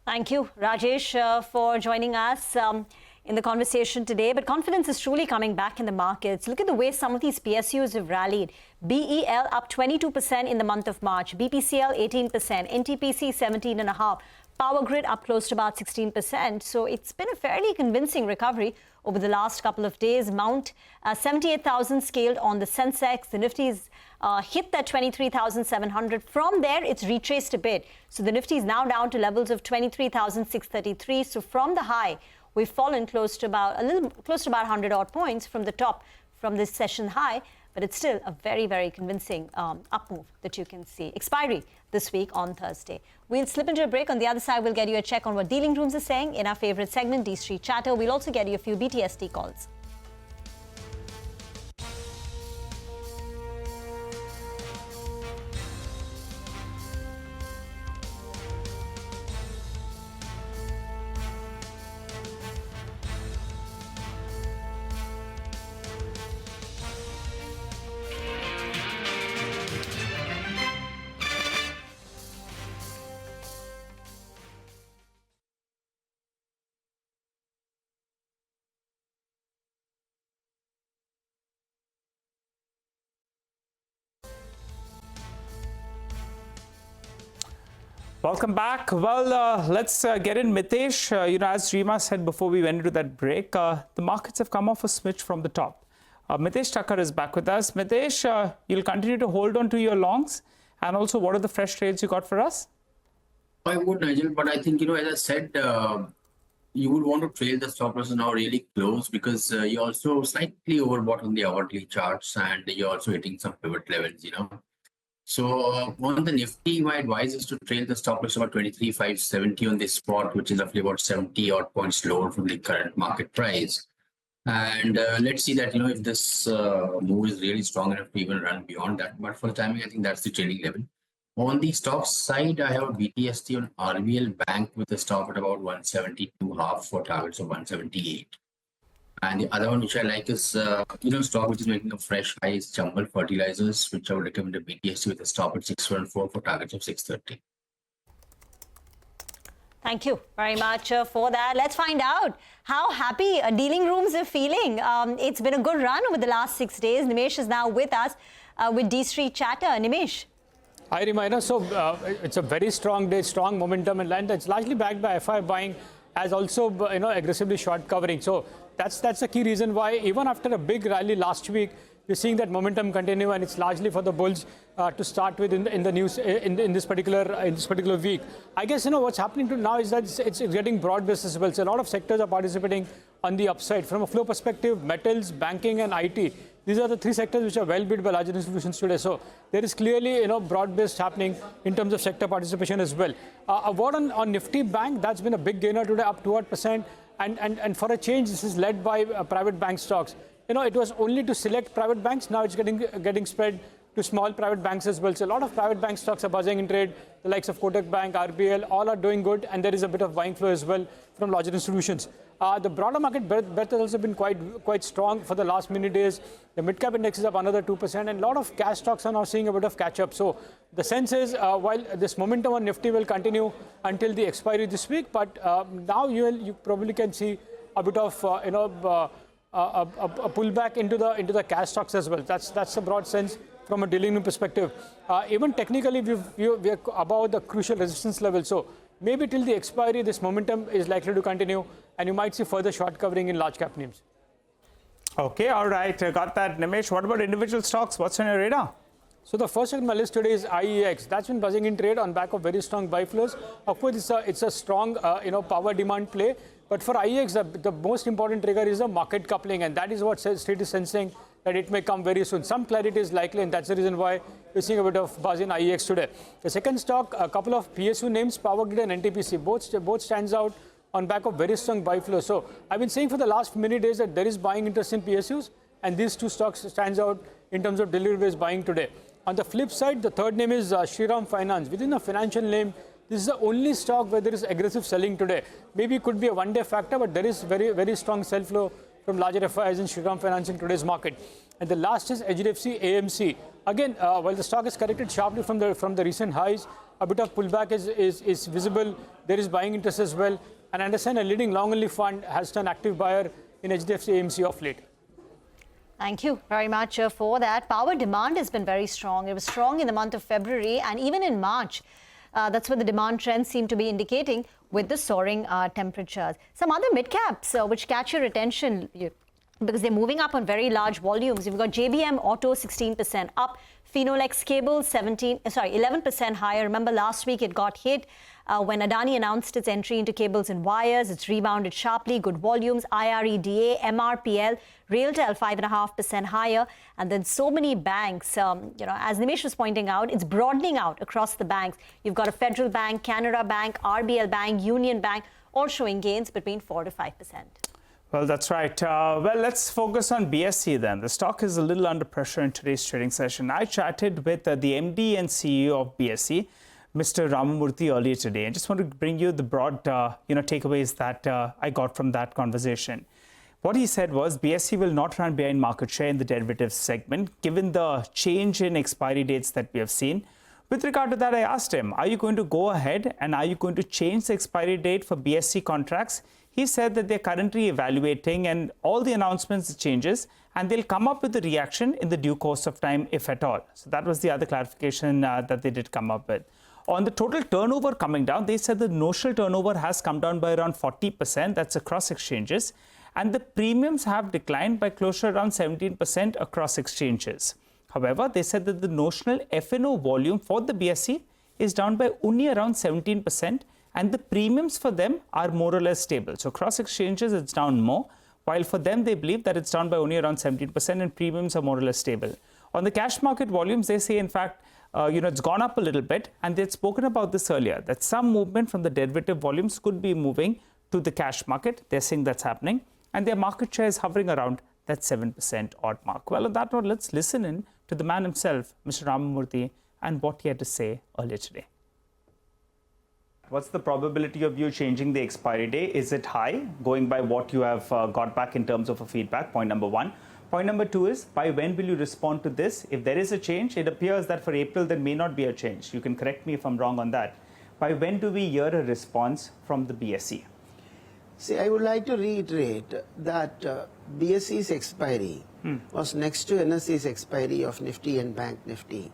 Thank you, Rajesh, for joining us in the conversation today. But confidence is truly coming back in the markets. Look at the way some of these PSUs have rallied. BEL up 22% in the month of March, BPCL 18%, NTPC 17.5%, Power Grid up close to about 16%. So it's been a fairly convincing recovery over the last couple of days. Mount 78,000 scaled on the sensex. The Nifty's hit that 23,700. From there, it's retraced a bit. So the Nifty is now down to levels of 23,633. So from the high, we've fallen close to about 100 odd points from the top from this session high. But it's still a very, very convincing up move that you can see. Expiry this week on Thursday. We'll slip into a break. On the other side, we'll get you a check on what dealing rooms are saying in our favorite segment, D Street Chatter. We'll also get you a few BTST calls. Welcome back. Well, let's get in, Mitesh. As Rima said before we went into that break, the markets have come off a smidge from the top. Mitesh Thakkar is back with us. Mitesh, you'll continue to hold on to your longs, and also what are the fresh trades you got for us? I would, Nigel, but I think, as I said, you would want to trail the stop losses now really close because you're also slightly overbought on the hourly charts and you're also hitting some pivot levels, So on the Nifty, my advice is to trail the stop loss about 23,570 on this spot, which is roughly about 70 odd points lower from the current market price. And let's see that, if this move is really strong enough to even run beyond that. But for the timing, I think that's the trailing level. On the stock side, I have a BTST on RBL Bank with a stop at about 172.5 for targets of 178. And the other one which I like is, stock which is making a fresh high is Jumble Fertilizers, which I would recommend a BTST with a stop at 614 for targets of 630. Thank you very much for that. Let's find out how happy dealing rooms are feeling. It's been a good run over the last 6 days. Nimesh is now with us with D Street Chatter. Nimesh. Hi, Rima. So it's a very strong day, strong momentum in line. It's largely backed by FI buying, as also aggressively short covering. So that's the key reason why even after a big rally last week, we're seeing that momentum continue, and it's largely for the bulls to start with in the news in this particular week. I guess what's happening to now is that it's getting broad-based as well. So a lot of sectors are participating on the upside. From a flow perspective, metals, banking, and IT. These are the three sectors which are well bid by larger institutions today. So there is clearly broad-based happening in terms of sector participation as well. A word on Nifty Bank, that's been a big gainer today, up 2%. And for a change, this is led by private bank stocks. It was only to select private banks. Now it's getting spread to small private banks as well. So a lot of private bank stocks are buzzing in trade. The likes of Kotak Bank, RBL, all are doing good. And there is a bit of buying flow as well from larger institutions. The broader market breadth has also been quite strong for the last many days. The mid-cap index is up another 2%. And a lot of cash stocks are now seeing a bit of catch-up. So the sense is, while this momentum on Nifty will continue until the expiry this week, but now you probably can see a bit of, a pullback into the cash stocks as well. That's the broad sense from a dealing room perspective. Even technically, we are above the crucial resistance level. So maybe till the expiry, this momentum is likely to continue, and you might see further short covering in large cap names. Okay, all right, got that, Nimesh. What about individual stocks? What's on your radar? So the first on my list today is IEX. That's been buzzing in trade on back of very strong buy flows. Of course, it's a strong power demand play. But for IEX, the most important trigger is the market coupling, and that is what Street is sensing that it may come very soon. Some clarity is likely, and that's the reason why we're seeing a bit of buzz in IEX today. The second stock, a couple of PSU names, Power Grid and NTPC, both stands out on back of very strong buy flow. So I've been saying for the last many days that there is buying interest in PSUs, and these two stocks stands out in terms of delivery-based buying today. On the flip side, the third name is Shriram Finance. Within the financial name, this is the only stock where there is aggressive selling today. Maybe it could be a one-day factor, but there is very, very strong sell flow from larger FIs in Shriram Finance in today's market. And the last is HDFC AMC. Again, while the stock is corrected sharply from the recent highs, a bit of pullback is visible. There is buying interest as well. And I understand a leading long-only fund has turned active buyer in HDFC AMC of late. Thank you very much for that. Power demand has been very strong. It was strong in the month of February and even in March. That's what the demand trends seem to be indicating with the soaring temperatures. Some other mid-caps which catch your attention because they're moving up on very large volumes. You've got JBM Auto 16% up, Finolex Cable 11% higher. Remember last week it got hit when Adani announced its entry into cables and wires. It's rebounded sharply, good volumes. IREDA, MRPL, RailTel 5.5% higher. And then so many banks, as Nimesh was pointing out, it's broadening out across the banks. You've got a Federal Bank, Canara Bank, RBL Bank, Union Bank, all showing gains between 4 to 5%. Well, that's right. Well, let's focus on BSE then. The stock is a little under pressure in today's trading session. I chatted with the MD and CEO of BSE, Mr. Ramamurthy, earlier today. I just want to bring you the broad, takeaways that I got from that conversation. What he said was BSE will not run behind market share in the derivatives segment, given the change in expiry dates that we have seen. With regard to that, I asked him, are you going to go ahead and are you going to change the expiry date for BSE contracts? He said that they're currently evaluating and all the announcements changes, and they'll come up with the reaction in the due course of time, if at all. So that was the other clarification that they did come up with. On the total turnover coming down, they said the notional turnover has come down by around 40%. That's across exchanges. And the premiums have declined by close to around 17% across exchanges. However, they said that the notional F&O volume for the BSE is down by only around 17%. And the premiums for them are more or less stable. So across exchanges, it's down more. While for them, they believe that it's down by only around 17% and premiums are more or less stable. On the cash market volumes, they say, in fact, it's gone up a little bit. And they'd spoken about this earlier, that some movement from the derivative volumes could be moving to the cash market. They're saying that's happening. And their market share is hovering around that 7% odd mark. Well, on that note, let's listen in to the man himself, Mr. Ramamurthy, and what he had to say earlier today. What's the probability of you changing the expiry day? Is it high, going by what you have got back in terms of a feedback? Point number one. Point number two is, by when will you respond to this? If there is a change, it appears that for April, there may not be a change. You can correct me if I'm wrong on that. By when do we hear a response from the BSE? See, I would like to reiterate that BSE's expiry was next to NSE's expiry of Nifty and Bank Nifty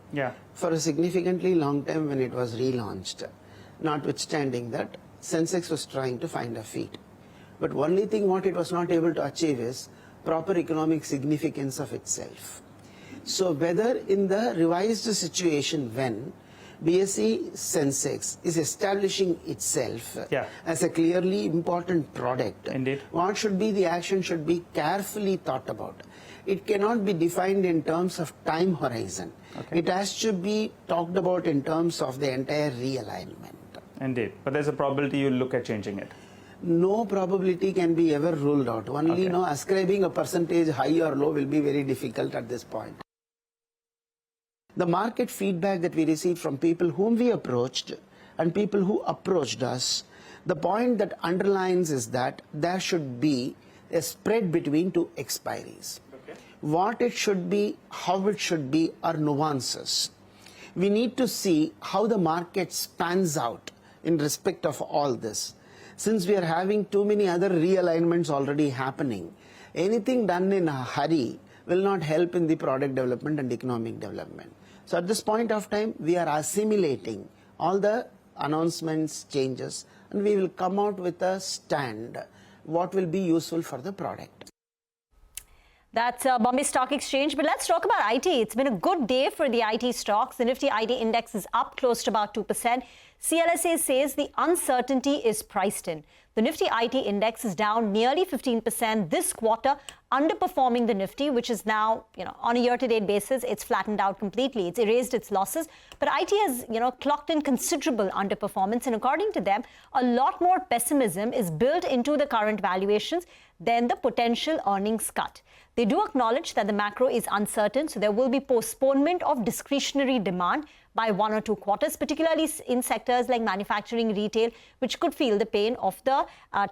for a significantly long time when it was relaunched, notwithstanding that sensex was trying to find a feet. But only thing what it was not able to achieve is proper economic significance of itself. So whether in the revised situation when BSE Sensex is establishing itself as a clearly important product, what should be the action should be carefully thought about. It cannot be defined in terms of time horizon. It has to be talked about in terms of the entire realignment. Indeed, but there's a probability you'll look at changing it. No probability can be ever ruled out. Only ascribing a percentage high or low will be very difficult at this point. The market feedback that we received from people whom we approached and people who approached us, the point that underlines is that there should be a spread between two expiries. What it should be, how it should be are nuances. We need to see how the market spans out in respect of all this. Since we are having too many other realignments already happening, anything done in a hurry will not help in the product development and economic development. So at this point of time, we are assimilating all the announcements, changes, and we will come out with a stand, what will be useful for the product. That's Bombay Stock Exchange. But let's talk about IT. It's been a good day for the IT stocks. The Nifty IT index is up close to about 2%. CLSA says the uncertainty is priced in. The Nifty IT index is down nearly 15% this quarter, underperforming the Nifty, which is now, on a year-to-date basis, it's flattened out completely. It's erased its losses. But IT has, clocked in considerable underperformance. And according to them, a lot more pessimism is built into the current valuations than the potential earnings cut. They do acknowledge that the macro is uncertain, so there will be postponement of discretionary demand by 1 or 2 quarters, particularly in sectors like manufacturing, retail, which could feel the pain of the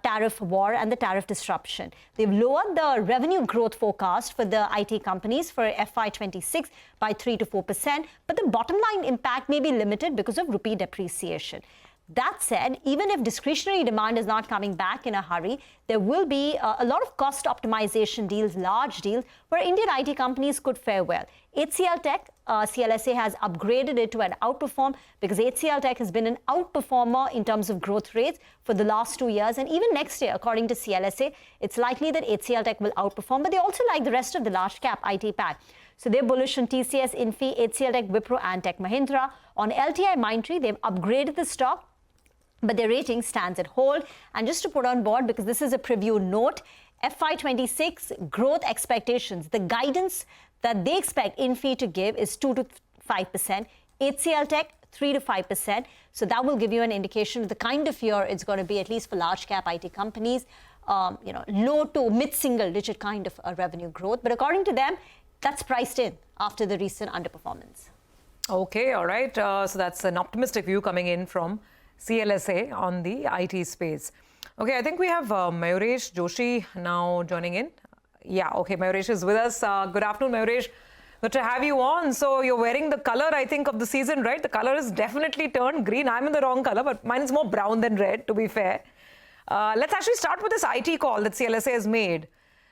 tariff war and the tariff disruption. They've lowered the revenue growth forecast for the IT companies for FY26 by 3 to 4%, but the bottom line impact may be limited because of rupee depreciation. That said, even if discretionary demand is not coming back in a hurry, there will be a lot of cost optimization deals, large deals, where Indian IT companies could fare well. HCL Tech, CLSA has upgraded it to an outperform because HCL Tech has been an outperformer in terms of growth rates for the last 2 years. And even next year, according to CLSA, it's likely that HCL Tech will outperform. But they also like the rest of the large cap IT pack. So they're bullish on TCS, Infi, HCL Tech, Wipro, and Tech Mahindra. On LTI Mindtree, they've upgraded the stock, but their rating stands at hold. And just to put on board, because this is a preview note, FY26 growth expectations, the guidance that they expect Infi to give is 2 to 5%, HCL Tech 3 to 5%. So that will give you an indication of the kind of year it's going to be, at least for large cap IT companies, low to mid-single digit kind of a revenue growth. But according to them, that's priced in after the recent underperformance. Okay, all right. So that's an optimistic view coming in from CLSA on the IT space. Okay, I think we have Mayuresh Joshi now joining in. Yeah, okay, Mayuresh is with us. Good afternoon, Mayuresh. Good to have you on. So you're wearing the color, I think, of the season, right? The color is definitely turned green. I'm in the wrong color, but mine is more brown than red, to be fair. Let's actually start with this IT call that CLSA has made.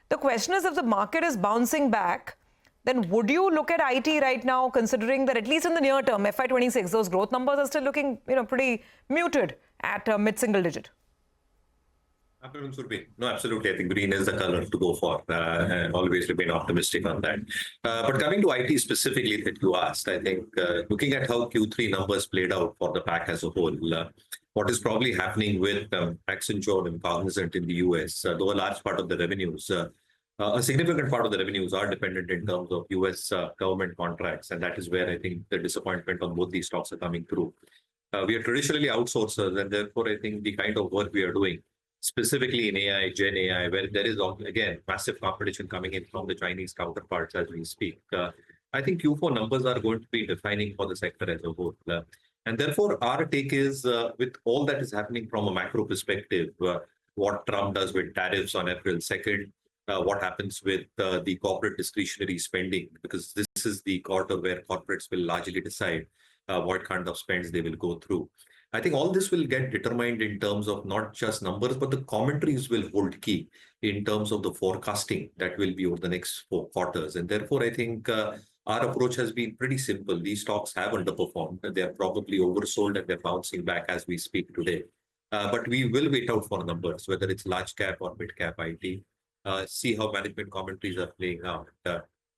The question is, if the market is bouncing back, then would you look at IT right now, considering that at least in the near term, FY26, those growth numbers are still looking, pretty muted at mid-single digit? Afternoon, Surbi. No, absolutely. I think green is the color to go for. And always remain optimistic on that. But coming to IT specifically that you asked, I think looking at how Q3 numbers played out for the pack as a whole, what is probably happening with Accenture and Cognizant in the US, though a large part of the revenues, a significant part of the revenues are dependent in terms of US government contracts. And that is where I think the disappointment on both these stocks are coming through. We are traditionally outsourcers, and therefore I think the kind of work we are doing, specifically in AI, Gen AI, where there is, again, massive competition coming in from the Chinese counterparts as we speak. I think Q4 numbers are going to be defining for the sector as a whole. And therefore, our take is, with all that is happening from a macro perspective, what Trump does with tariffs on April 2nd, what happens with the corporate discretionary spending, because this is the quarter where corporates will largely decide what kind of spends they will go through. I think all this will get determined in terms of not just numbers, but the commentaries will hold key in terms of the forecasting that will be over the next 4 quarters. And therefore, I think our approach has been pretty simple. These stocks have underperformed. They are probably oversold and they're bouncing back as we speak today. But we will wait out for numbers, whether it's large cap or mid cap IT, see how management commentaries are playing out.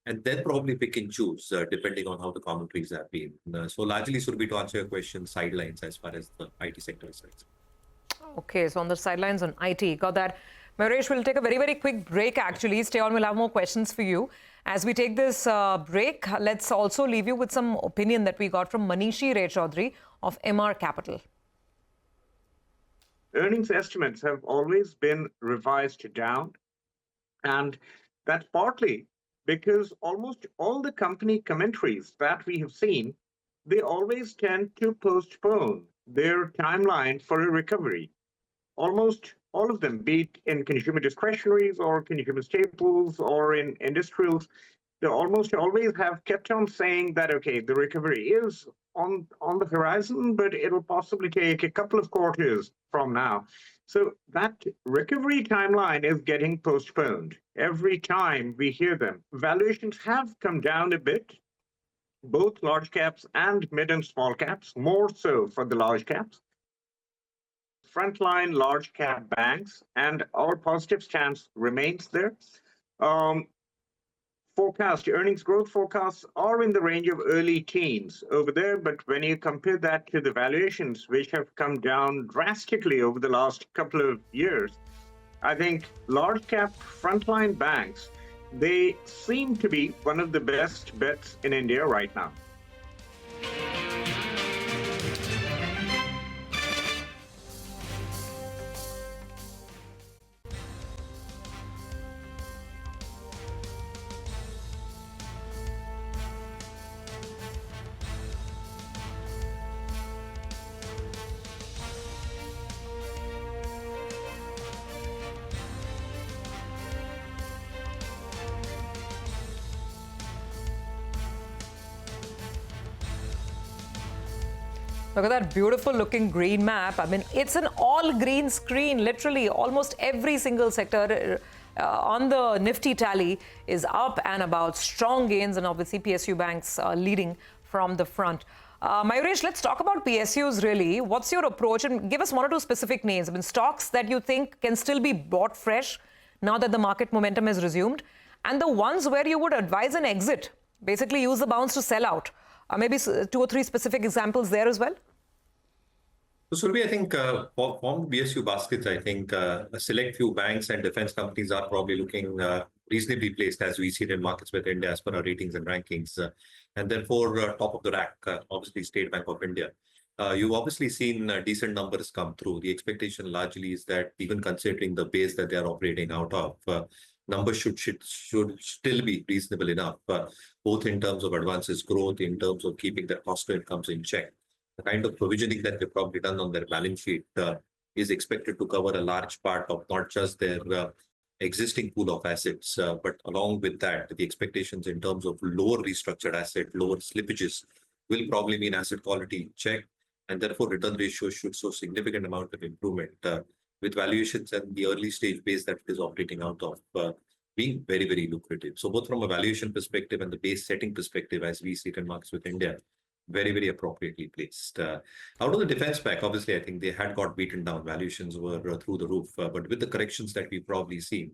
And then probably pick and choose depending on how the commentaries have been. So largely, Surbhi, to answer your question, sidelines as far as the IT sector is concerned. Okay, so on the sidelines on IT, got that. Mayuresh, we'll take a very, very quick break actually. Stay on, we'll have more questions for you. As we take this break, let's also leave you with some opinion that we got from Manishi Ray Chaudhary of MR Capital. Earnings estimates have always been revised down, and that's partly because almost all the company commentaries that we have seen, they always tend to postpone their timeline for a recovery. Almost all of them, be it in consumer discretionaries or consumer staples or in industrials, they almost always have kept on saying that, okay, the recovery is on the horizon, but it'll possibly take a couple of quarters from now. So that recovery timeline is getting postponed every time we hear them. Valuations have come down a bit, both large caps and mid and small caps, more so for the large caps. Frontline large cap banks, and our positive stance remains there. Earnings growth forecasts are in the range of early teens over there, but when you compare that to the valuations, which have come down drastically over the last couple of years, I think large cap frontline banks, they seem to be one of the best bets in India right now. Look at that beautiful looking green map. I mean, it's an all green screen, literally. Almost every single sector on the Nifty tally is up and about. Strong gains, and obviously PSU banks leading from the front. Mayuresh, let's talk about PSUs really. What's your approach? And give us one or two specific names. I mean, stocks that you think can still be bought fresh now that the market momentum has resumed, and the ones where you would advise an exit. Basically use the bounce to sell out. Maybe 2 or 3 specific examples there as well. So, Surbhi, I think from BSU baskets, I think a select few banks and defense companies are probably looking reasonably placed as we see it in markets with India as per our ratings and rankings. And therefore, top of the rack, obviously State Bank of India. You've obviously seen decent numbers come through. The expectation largely is that even considering the base that they're operating out of, numbers should still be reasonable enough, both in terms of advances growth, in terms of keeping their cost to incomes in check. The kind of provisioning that they've probably done on their balance sheet is expected to cover a large part of not just their existing pool of assets, but along with that, the expectations in terms of lower restructured asset, lower slippages will probably mean asset quality check, and therefore return ratios should show significant amount of improvement. With valuations and the early stage base that it is operating out of being very, very lucrative. So both from a valuation perspective and the base setting perspective, as we see it in markets with India, very, very appropriately placed. Out of the defense pack, obviously, I think they had got beaten down. Valuations were through the roof. But with the corrections that we've probably seen,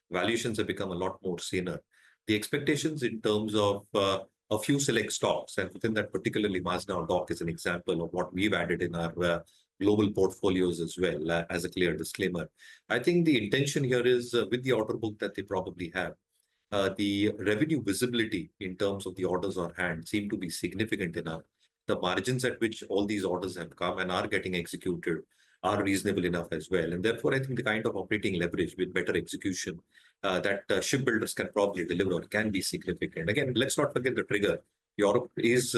valuations have become a lot more saner. The expectations in terms of a few select stocks, and within that particularly Mazda Dock is an example of what we've added in our global portfolios as well, as a clear disclaimer. I think the intention here is with the order book that they probably have, the revenue visibility in terms of the orders on hand seem to be significant enough. The margins at which all these orders have come and are getting executed are reasonable enough as well. And therefore, I think the kind of operating leverage with better execution that shipbuilders can probably deliver can be significant. Again, let's not forget the trigger. Europe is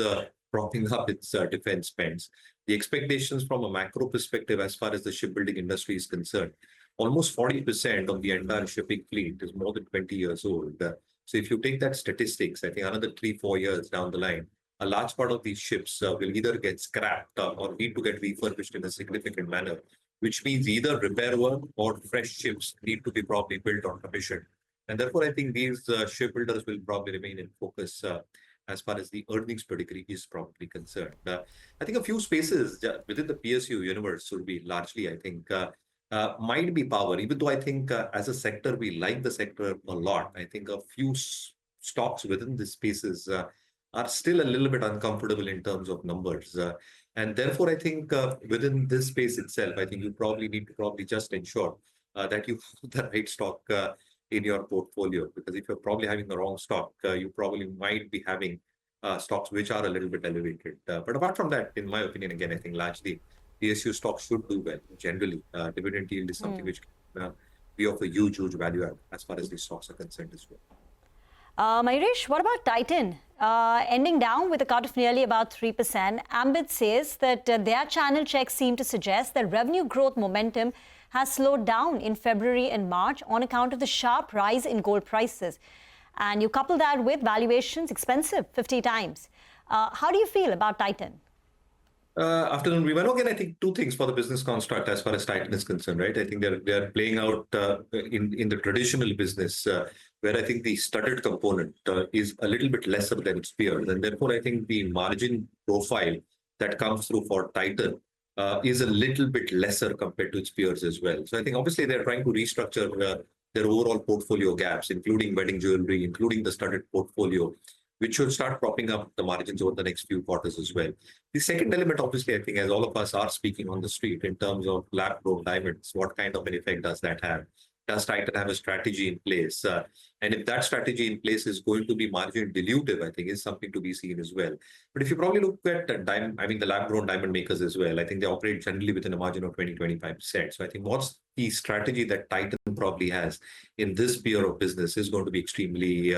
propping up its defense spends. The expectations from a macro perspective as far as the shipbuilding industry is concerned, almost 40% of the entire shipping fleet is more than 20 years old. So if you take that statistics, I think another 3-4 years down the line, a large part of these ships will either get scrapped or need to get refurbished in a significant manner, which means either repair work or fresh ships need to be probably built or commissioned. And therefore, I think these shipbuilders will probably remain in focus as far as the earnings pedigree is probably concerned. I think a few spaces within the PSU universe will be largely, I think, might be power, even though I think as a sector, we like the sector a lot. I think a few stocks within these spaces are still a little bit uncomfortable in terms of numbers. And therefore, I think within this space itself, I think you probably need to just ensure that you have the right stock in your portfolio. Because if you're probably having the wrong stock, you probably might be having stocks which are a little bit elevated. But apart from that, in my opinion, again, I think largely PSU stocks should do well. Generally, dividend yield is something which can be of a huge value add as far as these stocks are concerned as well. Mayuresh, what about Titan? Ending down with a cut of nearly about 3%. Ambit says that their channel checks seem to suggest that revenue growth momentum has slowed down in February and March on account of the sharp rise in gold prices. And you couple that with valuations expensive, 50 times. How do you feel about Titan? Afternoon, Rima. Again, I think two things for the business construct as far as Titan is concerned, right? I think they're playing out in the traditional business where I think the studded component is a little bit lesser than its peers. And therefore, I think the margin profile that comes through for Titan is a little bit lesser compared to its peers as well. So I think obviously they're trying to restructure their overall portfolio gaps, including wedding jewelry, including the studded portfolio, which should start propping up the margins over the next few quarters as well. The second element, obviously, I think, as all of us are speaking on the street in terms of lab-grown diamonds, what kind of an effect does that have? Does Titan have a strategy in place? And if that strategy in place is going to be margin dilutive, I think is something to be seen as well. But if you probably look at the lab-grown diamond makers as well, I think they operate generally within a margin of 20-25%. So I think what's the strategy that Titan probably has in this sphere of business is going to be extremely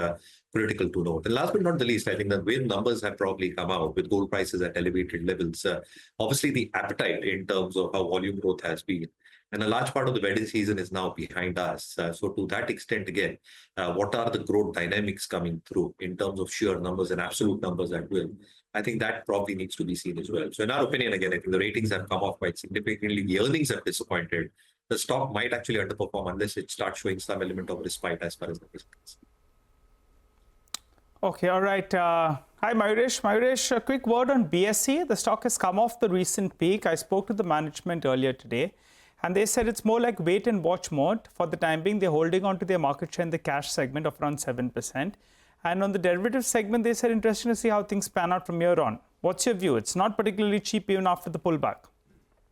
critical to note. And last but not the least, I think the way numbers have probably come out with gold prices at elevated levels, obviously the appetite in terms of how volume growth has been. And a large part of the wedding season is now behind us. So to that extent, again, what are the growth dynamics coming through in terms of sheer numbers and absolute numbers at will? I think that probably needs to be seen as well. So in our opinion, again, I think the ratings have come off quite significantly. The earnings have disappointed. The stock might actually underperform unless it starts showing some element of respite as far as the business. Okay, all right. Hi, Mayuresh. Mayuresh, a quick word on BSE. The stock has come off the recent peak. I spoke to the management earlier today, and they said it's more like wait and watch mode. For the time being, they're holding on to their market share in the cash segment of around 7%. And on the derivative segment, they said interesting to see how things pan out from here on. What's your view? It's not particularly cheap even after the pullback.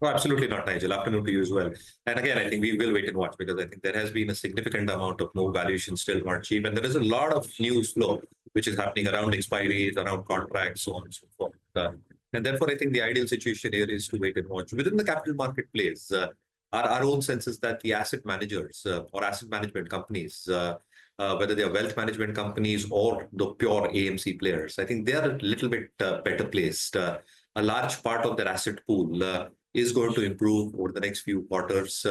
No, absolutely not, Nigel. Afternoon to you as well. And again, I think we will wait and watch because I think there has been a significant amount of no valuation still not cheap. And there is a lot of news flow which is happening around expiries, around contracts, so on and so forth. And therefore, I think the ideal situation here is to wait and watch. Within the capital marketplace, our own sense is that the asset managers or asset management companies, whether they are wealth management companies or the pure AMC players, I think they are a little bit better placed. A large part of their asset pool is going to improve over the next few quarters.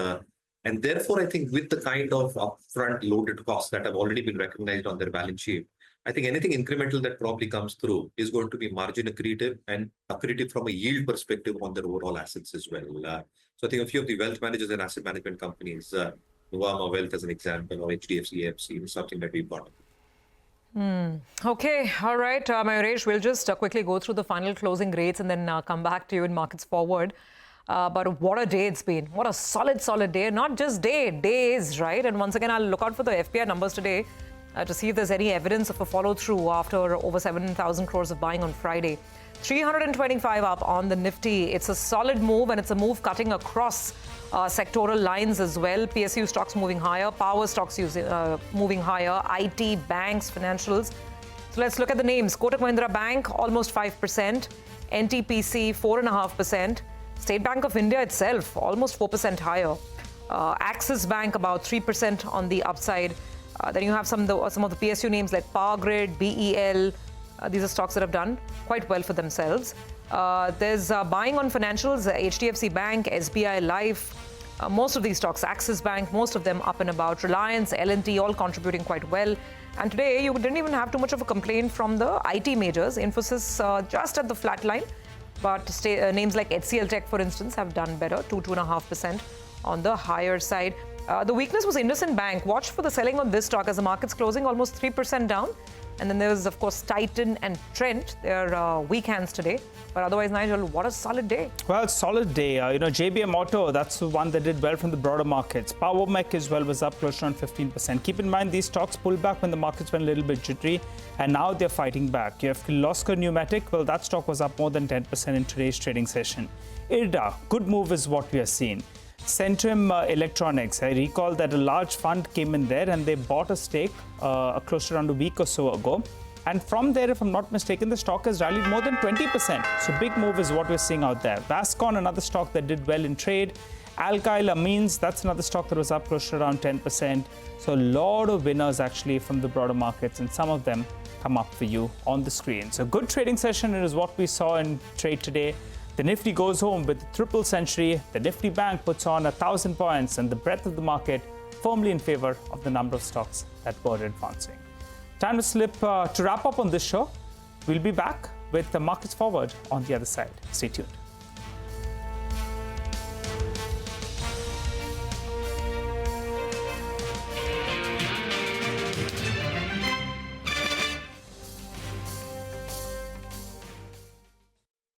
And therefore, I think with the kind of upfront loaded costs that have already been recognized on their balance sheet, I think anything incremental that probably comes through is going to be margin accretive and accretive from a yield perspective on their overall assets as well. So I think a few of the wealth managers and asset management companies, Nuvama Wealth as an example, or HDFC AMC is something that we've got. Okay, all right, Mayuresh, we'll just quickly go through the final closing rates and then come back to you in Markets Forward. But what a day it's been. What a solid day. Not just days, right? And once again, I'll look out for the FPI numbers today to see if there's any evidence of a follow-through after over 7,000 crores of buying on Friday. 325 up on the Nifty. It's a solid move, and it's a move cutting across sectoral lines as well. PSU stocks moving higher, power stocks moving higher, IT, banks, financials. So let's look at the names. Kotak Mahindra Bank, almost 5%. NTPC, 4.5%. State Bank of India itself, almost 4% higher. Axis Bank, about 3% on the upside. Then you have some of the PSU names like Power Grid, BEL. These are stocks that have done quite well for themselves. There's buying on financials, HDFC Bank, SBI Life, Most of these stocks, Axis Bank, most of them up and about. Reliance, L&T, all contributing quite well. And today, you didn't even have too much of a complaint from the IT majors. Infosys just at the flat line. But names like HCL Tech, for instance, have done better, 2.5% on the higher side. The weakness was IndusInd Bank. Watch for the selling on this stock as the market's closing almost 3% down. And then there's, of course, Titan and Trent. They're weak hands today. But otherwise, Nigel, what a solid day. Well, solid day. JBM Auto, that's the one that did well from the broader markets. Power Mech as well was up close to around 15%. Keep in mind, these stocks pulled back when the markets went a little bit jittery, and now they're fighting back. You have Kirloskar Pneumatic. Well, that stock was up more than 10% in today's trading session. IRDA, good move is what we are seeing. Centrum Electronics, I recall that a large fund came in there and they bought a stake close to around a week or so ago. And from there, if I'm not mistaken, the stock has rallied more than 20%. So big move is what we're seeing out there. Vascon, another stock that did well in trade. Alkyl Amines, that's another stock that was up close to around 10%. So a lot of winners actually from the broader markets, and some of them come up for you on the screen. So good trading session is what we saw in trade today. The Nifty goes home with a triple century. The Nifty Bank puts on 1,000 points, and the breadth of the market firmly in favor of the number of stocks that were advancing. Time to slip to wrap up on this show. We'll be back with the markets forward on the other side. Stay tuned.